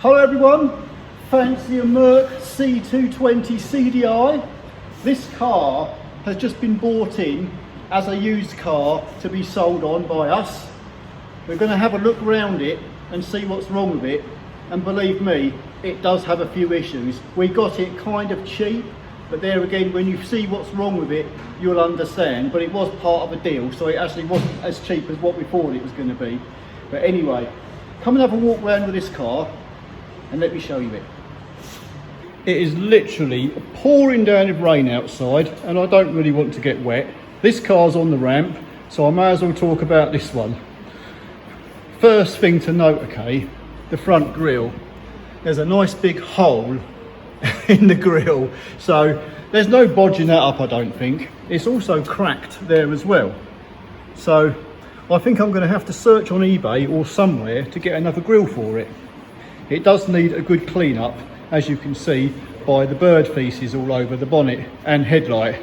Hello everyone, fancy a Merc C220 cdi. This car has just been bought in as a used car to be sold on by us. We're going to have a look around it and see what's wrong with it, and believe me, it does have a few issues. We got it kind of cheap, but there again, when you see what's wrong with it, you'll understand. But it was part of a deal, so it actually wasn't as cheap as what we thought it was going to be. But anyway, come and have a walk around with this car and let me show you it. It is literally pouring down with rain outside, and I don't really want to get wet. This car's on the ramp, so I may as well talk about this one. First thing to note, okay, the front grille. There's a nice big hole in the grille, so there's no bodging that up, I don't think. It's also cracked there as well. So I think I'm going to have to search on eBay or somewhere to get another grille for it. It does need a good clean up, as you can see by the bird feces all over the bonnet and headlight.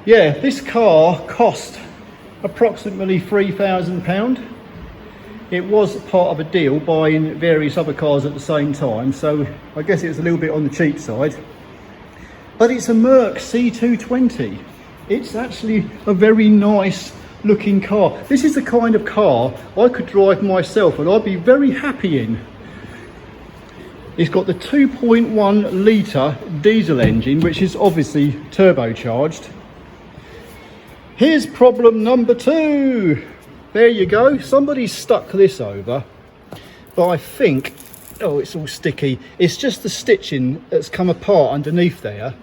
Yeah, this car cost approximately £3,000. It was part of a deal buying various other cars at the same time, so I guess it was a little bit on the cheap side. But it's a Merc C220. It's actually a very nice looking car. This is the kind of car I could drive myself and I'd be very happy in. It's got the 2.1 litre diesel engine, which is obviously turbocharged. Here's problem number 2. There you go. Somebody stuck this over, but I think, oh, it's all sticky. It's just the stitching that's come apart underneath there.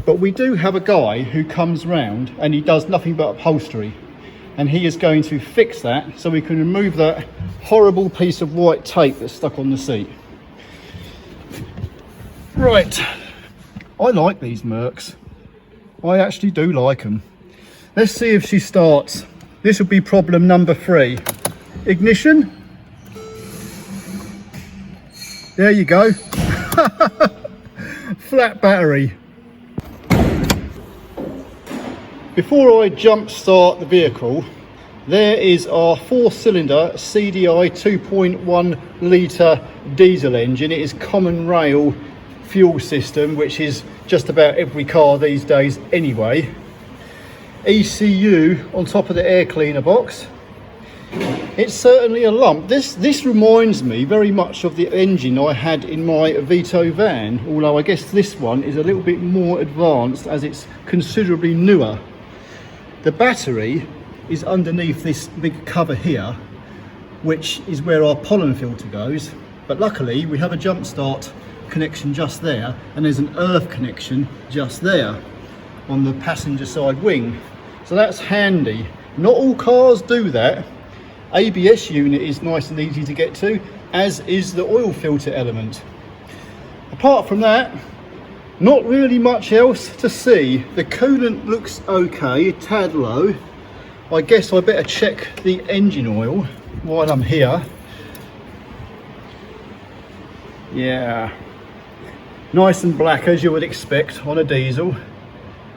But we do have a guy who comes round and he does nothing but upholstery, and he is going to fix that so we can remove that horrible piece of white tape that's stuck on the seat. Right, I like these Mercs. I actually do like them. Let's see if she starts. This will be problem number 3. Ignition. There you go. Flat battery. Before I jump start the vehicle, there is our 4-cylinder CDI 2.1 litre diesel engine. It is common rail fuel system, which is just about every car these days anyway. ECU on top of the air cleaner box. It's certainly a lump. This reminds me very much of the engine I had in my Vito van, although I guess this one is a little bit more advanced as it's considerably newer. The battery is underneath this big cover here, which is where our pollen filter goes, but luckily we have a jump start connection just there, and there's an earth connection just there on the passenger side wing, so that's handy. Not all cars do that. ABS unit is nice and easy to get to, as is the oil filter element. Apart from that, not really much else to see. The coolant looks okay, a tad low. I guess I better check the engine oil while I'm here. Yeah, nice and black as you would expect on a diesel,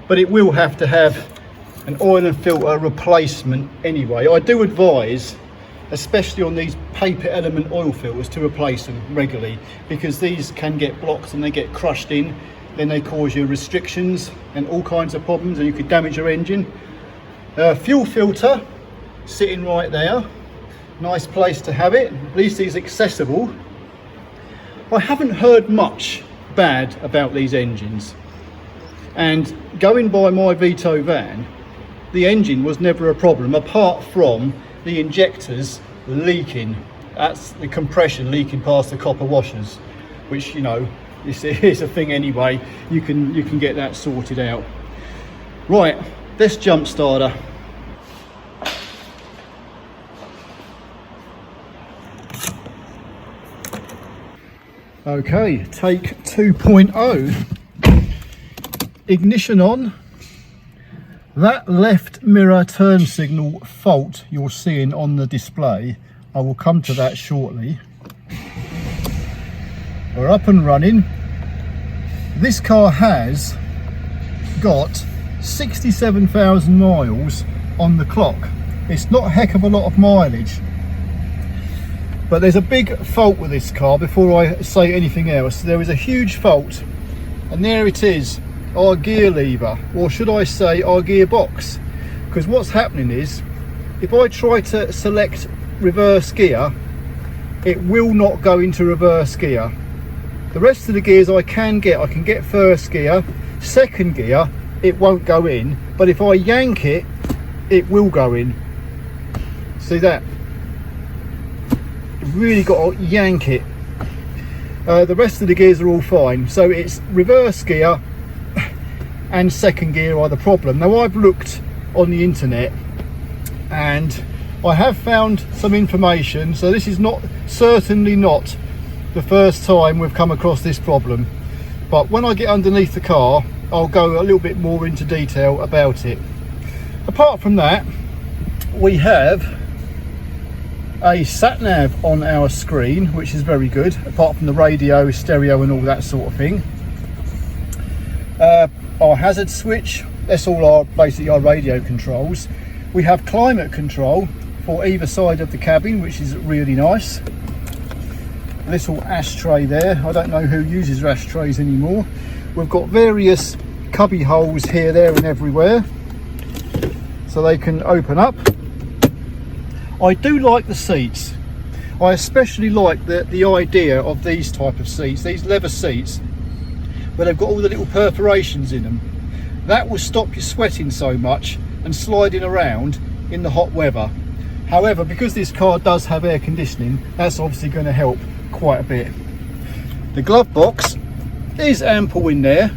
but it will have to have an oil and filter replacement anyway. I do advise, especially on these paper element oil filters, to replace them regularly, because these can get blocked and they get crushed in, then they cause you restrictions and all kinds of problems, and you could damage your engine. Fuel filter sitting right there, nice place to have it, at least it's accessible. I haven't heard much bad about these engines, and going by my Vito van, the engine was never a problem apart from the injectors leaking. That's the compression leaking past the copper washers, which, you know, it's a thing anyway. You can get that sorted out. Right, let's jump starter. Okay, take 2.0. Ignition on. That left mirror turn signal fault you're seeing on the display, I will come to that shortly. We're up and running. This car has got 67,000 miles on the clock. It's not a heck of a lot of mileage. But there's a big fault with this car. Before I say anything else, there is a huge fault, and there it is, our gear lever, or should I say our gearbox. Because what's happening is, if I try to select reverse gear, it will not go into reverse gear. The rest of the gears I can get first gear, second gear, it won't go in, but if I yank it, it will go in. See that? You've really got to yank it. The rest of the gears are all fine, so it's reverse gear and second gear are the problem. Now, I've looked on the internet and I have found some information, so this is certainly not the first time we've come across this problem, but when I get underneath the car I'll go a little bit more into detail about it. Apart from that, we have a sat nav on our screen, which is very good, apart from the radio, stereo and all that sort of thing. Our hazard switch, that's all basically our radio controls. We have climate control for either side of the cabin, which is really nice. A little ashtray there. I don't know who uses ashtrays anymore. We've got various cubby holes here, there and everywhere, so they can open up. I do like the seats. I especially like the idea of these type of seats, these leather seats, where they've got all the little perforations in them. That will stop you sweating so much and sliding around in the hot weather. However, because this car does have air conditioning, that's obviously going to help quite a bit. The glove box is ample in there.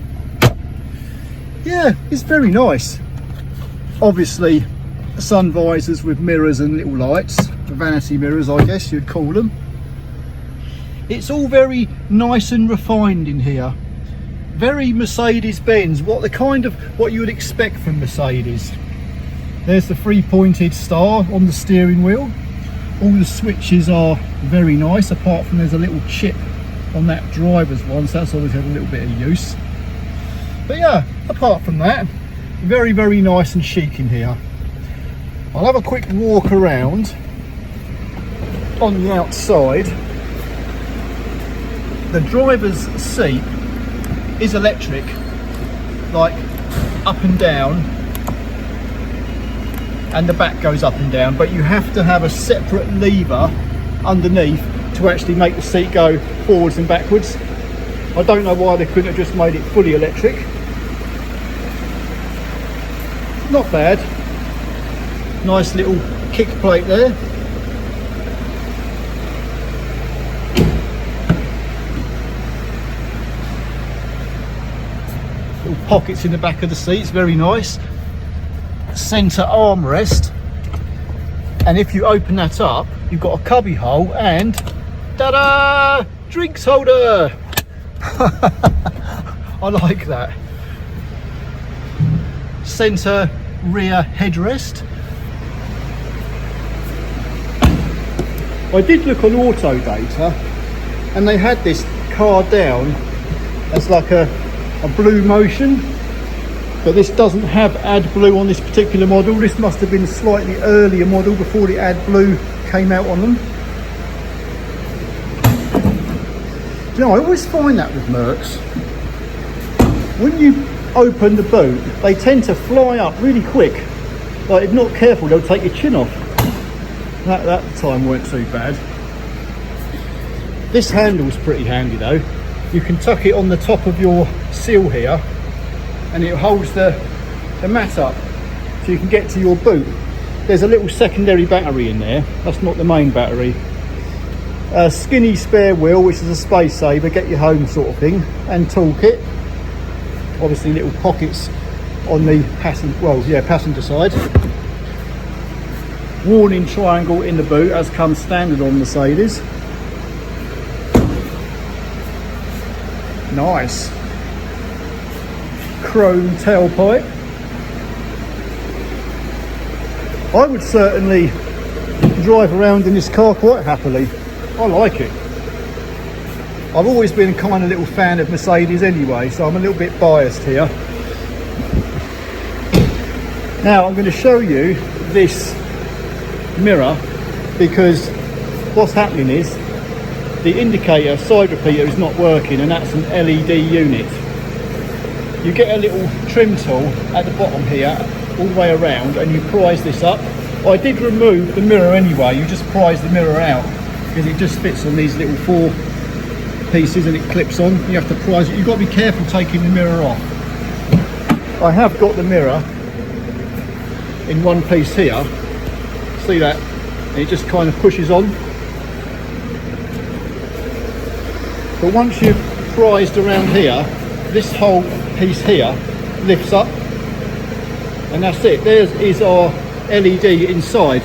Yeah, it's very nice. Obviously sun visors with mirrors and little lights, vanity mirrors I guess you'd call them. It's all very nice and refined in here. Very Mercedes-Benz, what you would expect from Mercedes. There's the 3-pointed star on the steering wheel. All the switches are very nice, apart from there's a little chip on that driver's one, so that's always had a little bit of use. But yeah, apart from that, very, very nice and chic in here. I'll have a quick walk around on the outside. The driver's seat is electric, like up and down, and the back goes up and down, but you have to have a separate lever underneath to actually make the seat go forwards and backwards. I don't know why they couldn't have just made it fully electric. Not bad. Nice little kick plate there. Little pockets in the back of the seats, very nice. Centre armrest, and if you open that up, you've got a cubby hole and ta-da! Drinks holder. I like that. Centre rear headrest. I did look on Auto Data and they had this car down as like a blue motion, but this doesn't have AdBlue on this particular model. This must have been a slightly earlier model before the AdBlue came out on them. Do you know, I always find that with Mercs, when you open the boot, they tend to fly up really quick. Like, if not careful, they'll take your chin off. That time weren't too bad. This handle's pretty handy though. You can tuck it on the top of your sill here, and it holds the mat up so you can get to your boot. There's a little secondary battery in there, that's not the main battery. A skinny spare wheel, which is a space saver, get you home sort of thing, and toolkit. Obviously little pockets on the passenger side. Warning triangle in the boot, as comes standard on Mercedes. Nice. Chrome tailpipe. I would certainly drive around in this car quite happily. I like it. I've always been a kind of little fan of Mercedes anyway, so I'm a little bit biased here. Now I'm going to show you this mirror, because what's happening is the indicator side repeater is not working, and that's an LED unit. You get a little trim tool at the bottom here all the way around, and you prise this up. I did remove the mirror anyway. You just prise the mirror out because it just fits on these little 4 pieces and it clips on. You have to prise it. You've got to be careful taking the mirror off. I have got the mirror in one piece here. See that? And it just kind of pushes on. But once you've prized around here, this whole piece here lifts up, and that's it. There is our LED inside,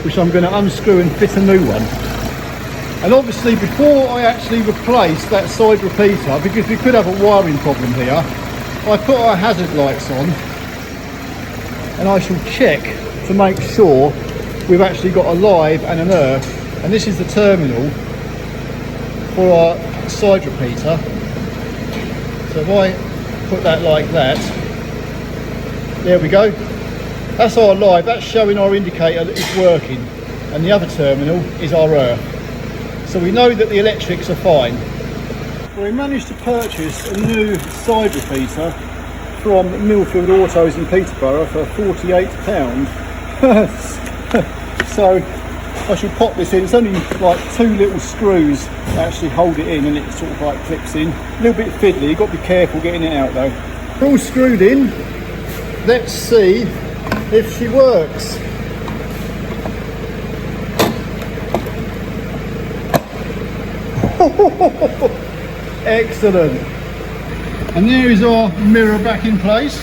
which I'm going to unscrew and fit a new one. And obviously, before I actually replace that side repeater, because we could have a wiring problem here, I put our hazard lights on, and I shall check to make sure we've actually got a live and an earth. And this is the terminal for our side repeater. So if I put that like that, there we go. That's our live. That's showing our indicator that it's working, and the other terminal is our earth. So we know that the electrics are fine. Well, we managed to purchase a new side repeater from Millfield Autos in Peterborough for £48. So I should pop this in. It's only like 2 little screws that actually hold it in, and it sort of like clips in. A little bit fiddly, you've got to be careful getting it out though. We're all screwed in. Let's see if she works. Excellent. And there is our mirror back in place.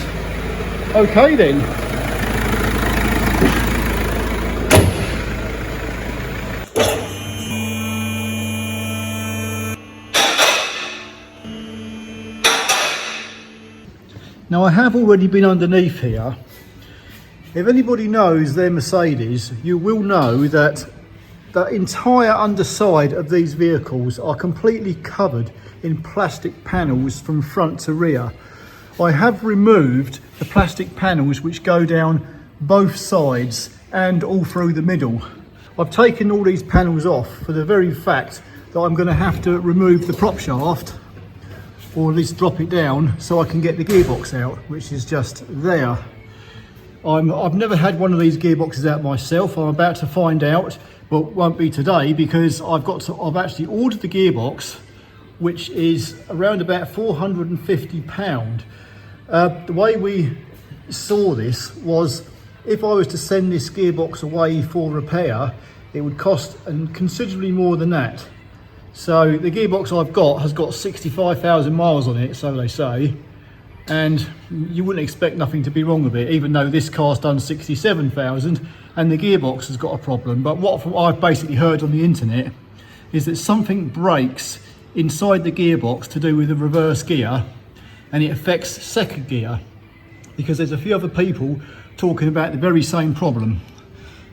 Okay then. Now I have already been underneath here. If anybody knows their Mercedes, you will know that the entire underside of these vehicles are completely covered in plastic panels from front to rear. I have removed the plastic panels which go down both sides and all through the middle. I've taken all these panels off for the very fact that I'm going to have to remove the prop shaft, or at least drop it down so I can get the gearbox out, which is just there. I've never had one of these gearboxes out myself. I'm about to find out, but won't be today, because I've actually ordered the gearbox, which is around about £450. The way we saw this was, if I was to send this gearbox away for repair, it would cost considerably more than that. So the gearbox I've got has got 65,000 miles on it, so they say, and you wouldn't expect nothing to be wrong with it, even though this car's done 67,000 and the gearbox has got a problem. But what I've basically heard on the internet is that something breaks inside the gearbox to do with the reverse gear, and it affects second gear, because there's a few other people talking about the very same problem.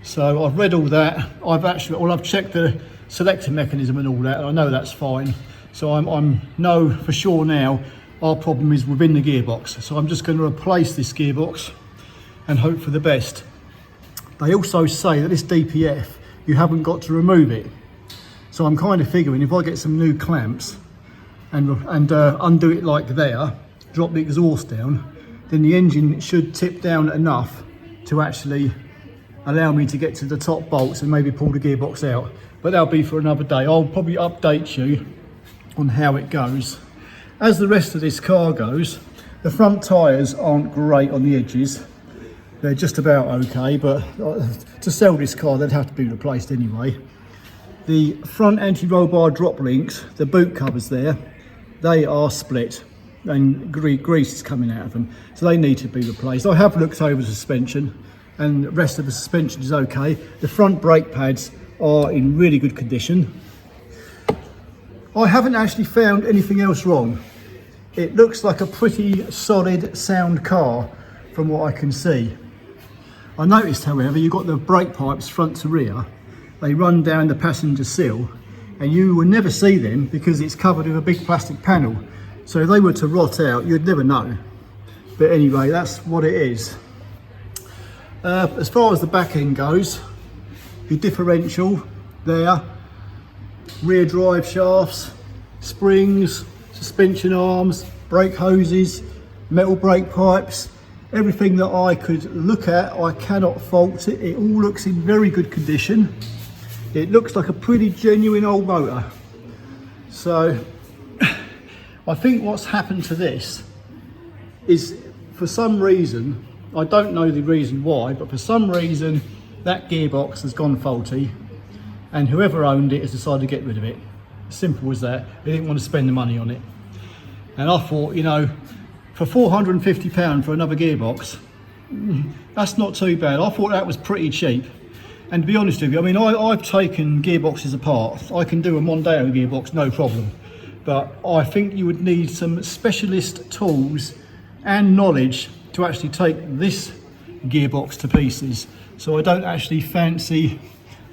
So I've read all that. I've checked the selector mechanism and all that, and I know that's fine. So I'm know for sure now our problem is within the gearbox. So I'm just going to replace this gearbox and hope for the best. They also say that this DPF, you haven't got to remove it. So I'm kind of figuring if I get some new clamps and undo it like there, drop the exhaust down, then the engine should tip down enough to actually allow me to get to the top bolts and maybe pull the gearbox out. But that'll be for another day. I'll probably update you on how it goes. As the rest of this car goes, the front tyres aren't great on the edges. They're just about okay, but to sell this car, they'd have to be replaced anyway. The front anti-roll bar drop links, the boot covers there, they are split and grease is coming out of them. So they need to be replaced. I have looked over the suspension and the rest of the suspension is okay. The front brake pads are in really good condition. I haven't actually found anything else wrong. It looks like a pretty solid, sound car from what I can see. I noticed, however, you've got the brake pipes front to rear. They run down the passenger sill, and you will never see them because it's covered with a big plastic panel. So if they were to rot out, you'd never know. But anyway, that's what it is. As far as the back end goes, the differential there, rear drive shafts, springs, suspension arms, brake hoses, metal brake pipes, everything that I could look at. I cannot fault it. It all looks in very good condition. It looks like a pretty genuine old motor. So I think what's happened to this is, for some reason, I don't know the reason why, but for some reason that gearbox has gone faulty and whoever owned it has decided to get rid of it. Simple as that. They didn't want to spend the money on it. And I thought, you know, for £450 for another gearbox, that's not too bad. I thought that was pretty cheap. And to be honest with you, I mean, I've taken gearboxes apart. I can do a Mondeo gearbox, no problem. But I think you would need some specialist tools and knowledge to actually take this gearbox to pieces. So I don't actually fancy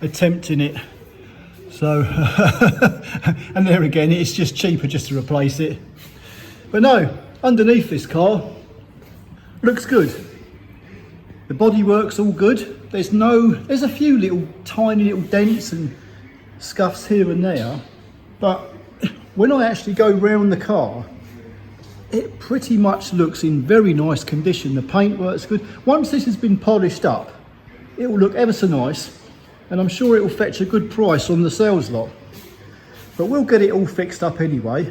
attempting it. So, and there again, it's just cheaper just to replace it. But no, underneath this car, looks good. The bodywork's all good. There's a few little tiny little dents and scuffs here and there, but when I actually go round the car, it pretty much looks in very nice condition. The paintwork's good. Once this has been polished up, it will look ever so nice, and I'm sure it will fetch a good price on the sales lot. But we'll get it all fixed up anyway,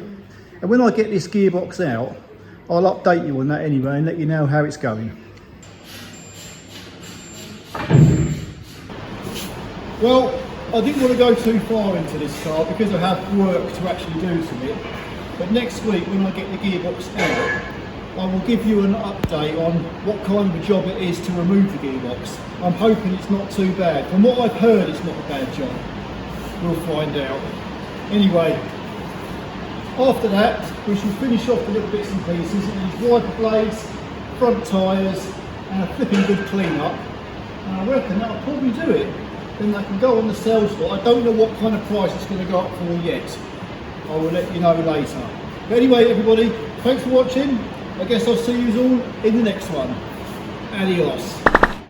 and when I get this gearbox out, I'll update you on that anyway and let you know how it's going. Well, I didn't want to go too far into this car because I have work to actually do to it. But next week when I get the gearbox out, I will give you an update on what kind of a job it is to remove the gearbox. I'm hoping it's not too bad. From what I've heard, it's not a bad job. We'll find out. Anyway, after that, we shall finish off the little bits and pieces. It needs wiper blades, front tyres, and a flipping good clean up. And I reckon that'll probably do it. Then they can go on the sales lot. I don't know what kind of price it's going to go up for yet. I will let you know later. But anyway, everybody, thanks for watching. I guess I'll see you all in the next one. Adios.